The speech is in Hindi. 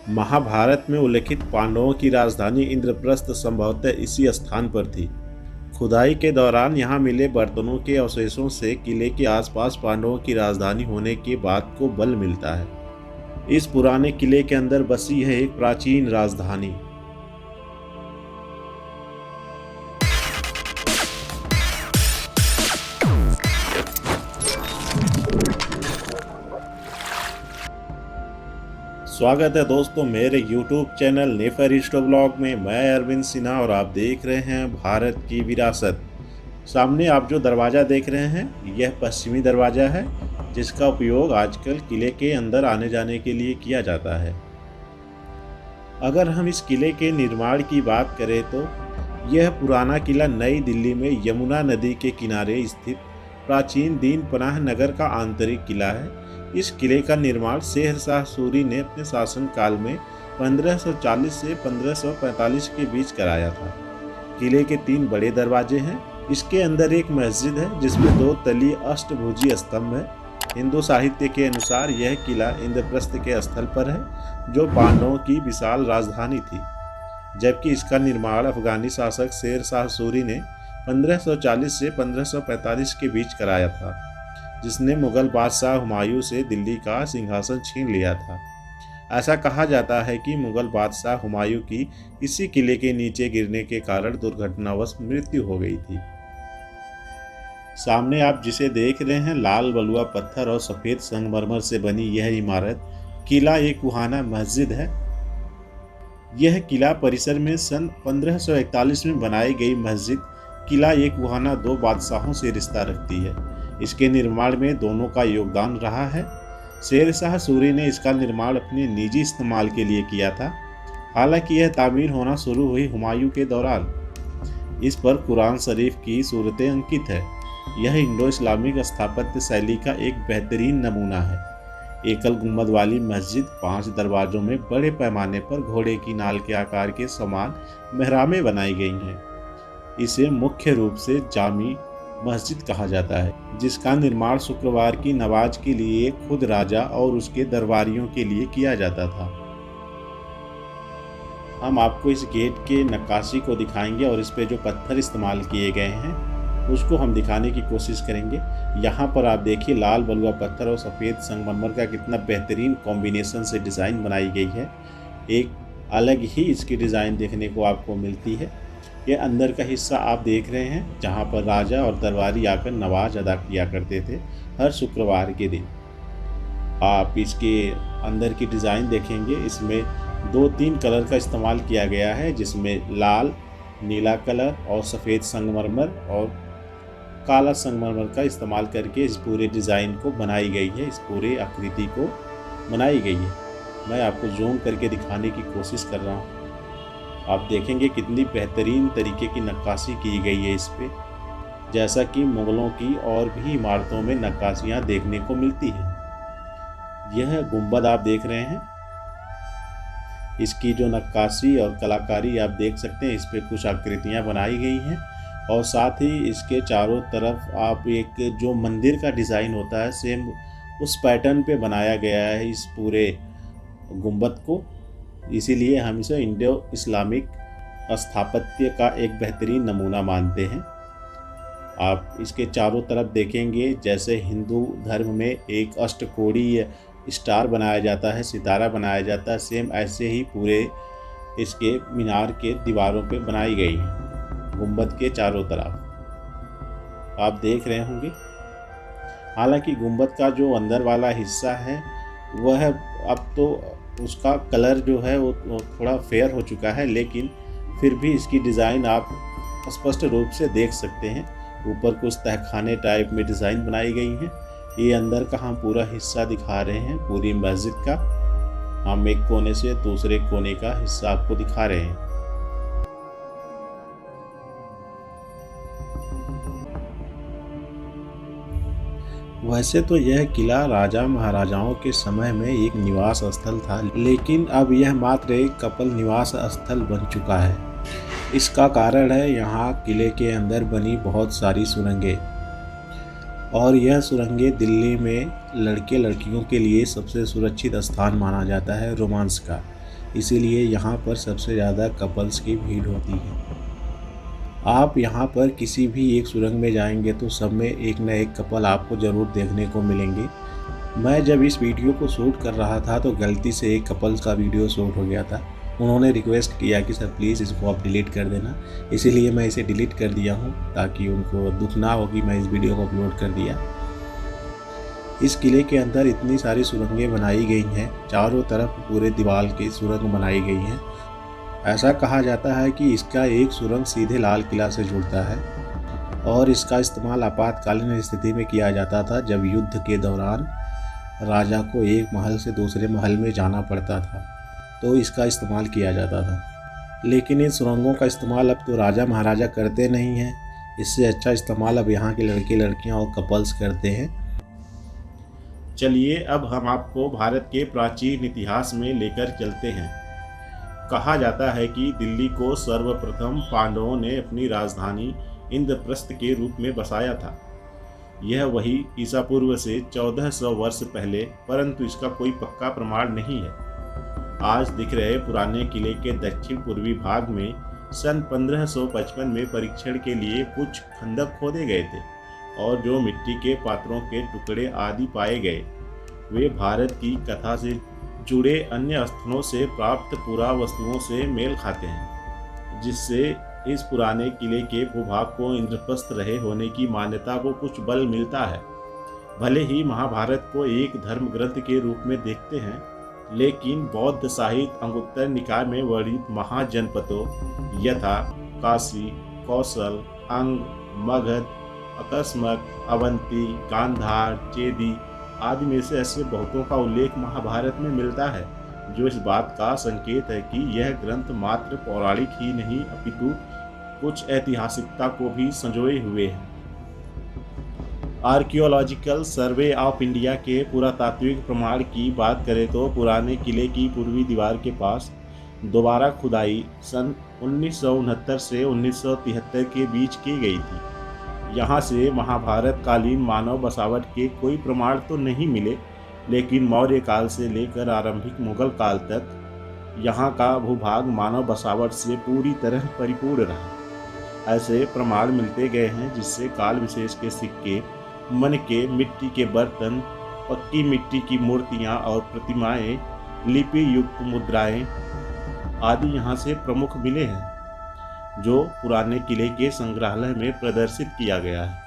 महाभारत में उल्लेखित पांडवों की राजधानी इंद्रप्रस्थ संभवतः इसी स्थान पर थी। खुदाई के दौरान यहाँ मिले बर्तनों के अवशेषों से किले के आसपास पांडवों की राजधानी होने की बात को बल मिलता है। इस पुराने किले के अंदर बसी है एक प्राचीन राजधानी। स्वागत है दोस्तों मेरे YouTube चैनल नेफर हिस्टो ब्लॉग में। मैं अरविंद सिन्हा और आप देख रहे हैं भारत की विरासत। सामने आप जो दरवाज़ा देख रहे हैं यह पश्चिमी दरवाज़ा है, जिसका उपयोग आजकल किले के अंदर आने जाने के लिए किया जाता है। अगर हम इस किले के निर्माण की बात करें तो यह पुराना किला नई दिल्ली में यमुना नदी के किनारे स्थित प्राचीन दीन पनाह नगर का आंतरिक किला है। इस किले का निर्माण शेर शाह सूरी ने अपने शासनकाल में 1540 से 1545 के बीच कराया था। किले के 3 बड़े दरवाजे हैं। इसके अंदर एक मस्जिद है जिसमें 2 तलीय अष्टभुजी स्तंभ है। हिंदू साहित्य के अनुसार यह किला इंद्रप्रस्थ के स्थल पर है, जो पांडवों की विशाल राजधानी थी, जबकि इसका निर्माण अफगानी शासक शेर शाह सूरी ने 1540 से 1545 के बीच कराया था, जिसने मुगल बादशाह हुमायूं से दिल्ली का सिंहासन छीन लिया था। ऐसा कहा जाता है कि मुगल बादशाह हुमायूं की इसी किले के नीचे गिरने के कारण दुर्घटनावश मृत्यु हो गई थी। सामने आप जिसे देख रहे हैं लाल बलुआ पत्थर और सफ़ेद संगमरमर से बनी यह इमारत किला ए कुहाना मस्जिद है। यह किला परिसर में सन 1541 में बनाई गई मस्जिद किला ए कुहाना 2 बादशाहों से रिश्ता रखती है। इसके निर्माण में दोनों का योगदान रहा है। शेर शाह सूरी ने इसका निर्माण अपने निजी इस्तेमाल के लिए किया था, हालांकि यह तामीर होना शुरू हुई हुमायूं के दौरान। इस पर कुरान शरीफ की सूरतें अंकित है। यह इंडो इस्लामिक स्थापत्य शैली का एक बेहतरीन नमूना है। एकल गुंबद वाली मस्जिद 5 दरवाजों में बड़े पैमाने पर घोड़े की नाल के आकार के समान मेहराबें बनाई गई हैं। इसे मुख्य रूप से जामी मस्जिद कहा जाता है, जिसका निर्माण शुक्रवार की नमाज के लिए खुद राजा और उसके दरबारियों के लिए किया जाता था। हम आपको इस गेट के नक्काशी को दिखाएंगे और इस पे जो पत्थर इस्तेमाल किए गए हैं उसको हम दिखाने की कोशिश करेंगे। यहाँ पर आप देखिए लाल बलुआ पत्थर और सफ़ेद संगमरमर का कितना बेहतरीन कॉम्बिनेशन से डिज़ाइन बनाई गई है। एक अलग ही इसकी डिज़ाइन देखने को आपको मिलती है। ये अंदर का हिस्सा आप देख रहे हैं, जहाँ पर राजा और दरबारी आकर नमाज अदा किया करते थे हर शुक्रवार के दिन। आप इसके अंदर की डिज़ाइन देखेंगे, इसमें 2-3 कलर का इस्तेमाल किया गया है, जिसमें लाल, नीला कलर और सफ़ेद संगमरमर और काला संगमरमर का इस्तेमाल करके इस पूरे डिज़ाइन को बनाई गई है, इस पूरे आकृति को बनाई गई है। मैं आपको जूम करके दिखाने की कोशिश कर रहा हूँ। आप देखेंगे कितनी बेहतरीन तरीके की नक्काशी की गई है इस पे, जैसा कि मुगलों की और भी इमारतों में नक्काशियाँ देखने को मिलती हैं। यह गुंबद आप देख रहे हैं, इसकी जो नक्काशी और कलाकारी आप देख सकते हैं, इस पे कुछ आकृतियाँ बनाई गई हैं और साथ ही इसके चारों तरफ आप एक जो मंदिर का डिज़ाइन होता है सेम उस पैटर्न पे बनाया गया है इस पूरे गुंबद को। इसीलिए हम इसे इंडो इस्लामिक स्थापत्य का एक बेहतरीन नमूना मानते हैं। आप इसके चारों तरफ देखेंगे, जैसे हिंदू धर्म में एक अष्टकोणीय स्टार बनाया जाता है, सितारा बनाया जाता है, सेम ऐसे ही पूरे इसके मीनार के दीवारों पे बनाई गई है गुंबद के चारों तरफ आप देख रहे होंगे। हालांकि गुंबद का जो अंदर वाला हिस्सा है वह अब तो उसका कलर जो है वो थोड़ा फेयर हो चुका है, लेकिन फिर भी इसकी डिज़ाइन आप स्पष्ट रूप से देख सकते हैं। ऊपर कुछ तहखाने टाइप में डिज़ाइन बनाई गई हैं। ये अंदर का हम पूरा हिस्सा दिखा रहे हैं पूरी मस्जिद का। हम एक कोने से दूसरे कोने का हिस्सा आपको दिखा रहे हैं। वैसे तो यह किला राजा महाराजाओं के समय में एक निवास स्थल था, लेकिन अब यह मात्र एक कपल निवास स्थल बन चुका है। इसका कारण है यहाँ किले के अंदर बनी बहुत सारी सुरंगें, और यह सुरंगें दिल्ली में लड़के लड़कियों के लिए सबसे सुरक्षित स्थान माना जाता है रोमांस का। इसीलिए यहाँ पर सबसे ज़्यादा कपल्स की भीड़ होती है। आप यहाँ पर किसी भी एक सुरंग में जाएंगे तो सब में एक न एक कपल आपको ज़रूर देखने को मिलेंगे। मैं जब इस वीडियो को शूट कर रहा था तो गलती से एक कपल्स का वीडियो शूट हो गया था। उन्होंने रिक्वेस्ट किया कि सर प्लीज़ इसको आप डिलीट कर देना, इसीलिए मैं इसे डिलीट कर दिया हूँ ताकि उनको दुख ना हो कि मैं इस वीडियो को अपलोड कर दिया। इस किले के अंदर इतनी सारी सुरंगें बनाई गई हैं, चारों तरफ पूरे दीवार की सुरंग बनाई गई हैं। ऐसा कहा जाता है कि इसका एक सुरंग सीधे लाल किला से जुड़ता है और इसका इस्तेमाल आपातकालीन स्थिति में किया जाता था, जब युद्ध के दौरान राजा को एक महल से दूसरे महल में जाना पड़ता था तो इसका इस्तेमाल किया जाता था। लेकिन इन सुरंगों का इस्तेमाल अब तो राजा महाराजा करते नहीं हैं। इससे अच्छा इस्तेमाल अब यहाँ के लड़के लड़कियाँ और कपल्स करते हैं। चलिए अब हम आपको भारत के प्राचीन इतिहास में लेकर चलते हैं। कहा जाता है कि दिल्ली को सर्वप्रथम पांडवों ने अपनी राजधानी इंद्रप्रस्थ के रूप में बसाया था। यह वही ईसा पूर्व से 1400 वर्ष पहले, परंतु इसका कोई पक्का प्रमाण नहीं है। आज दिख रहे पुराने किले के दक्षिण पूर्वी भाग में सन 1555 में परीक्षण के लिए कुछ खंदक खोदे गए थे और जो मिट्टी के पात्रों के टुकड़े आदि पाए गए वे भारत की कथा से जुड़े अन्य स्थलों से प्राप्त पुरावस्तुओं से मेल खाते हैं, जिससे इस पुराने किले के भूभाग को इंद्रप्रस्थ रहे होने की मान्यता को कुछ बल मिलता है। भले ही महाभारत को एक धर्म ग्रंथ के रूप में देखते हैं, लेकिन बौद्ध साहित्य अंगुत्तर निकाय में वर्णित महाजनपदों यथा काशी, कौशल, अंग, मगध, अकस्मक, अवंती, गांधार, चेदी आदि में से ऐसे बहुतों का उल्लेख महाभारत में मिलता है, जो इस बात का संकेत है कि यह ग्रंथ मात्र पौराणिक ही नहीं अपितु कुछ ऐतिहासिकता को भी संजोए हुए है। आर्कियोलॉजिकल सर्वे ऑफ इंडिया के पुरातात्विक प्रमाण की बात करें तो पुराने किले की पूर्वी दीवार के पास दोबारा खुदाई सन 1969 से 1973 के बीच की गई थी। यहाँ से महाभारत कालीन मानव बसावट के कोई प्रमाण तो नहीं मिले, लेकिन मौर्य काल से लेकर आरंभिक मुगल काल तक यहाँ का भूभाग मानव बसावट से पूरी तरह परिपूर्ण रहा। ऐसे प्रमाण मिलते गए हैं जिससे काल विशेष के सिक्के, मनके, मिट्टी के बर्तन, पक्की मिट्टी की मूर्तियाँ और प्रतिमाएं, लिपि युक्त मुद्राएं आदि यहाँ से प्रमुख मिले हैं, जो पुराने किले के संग्रहालय में प्रदर्शित किया गया है।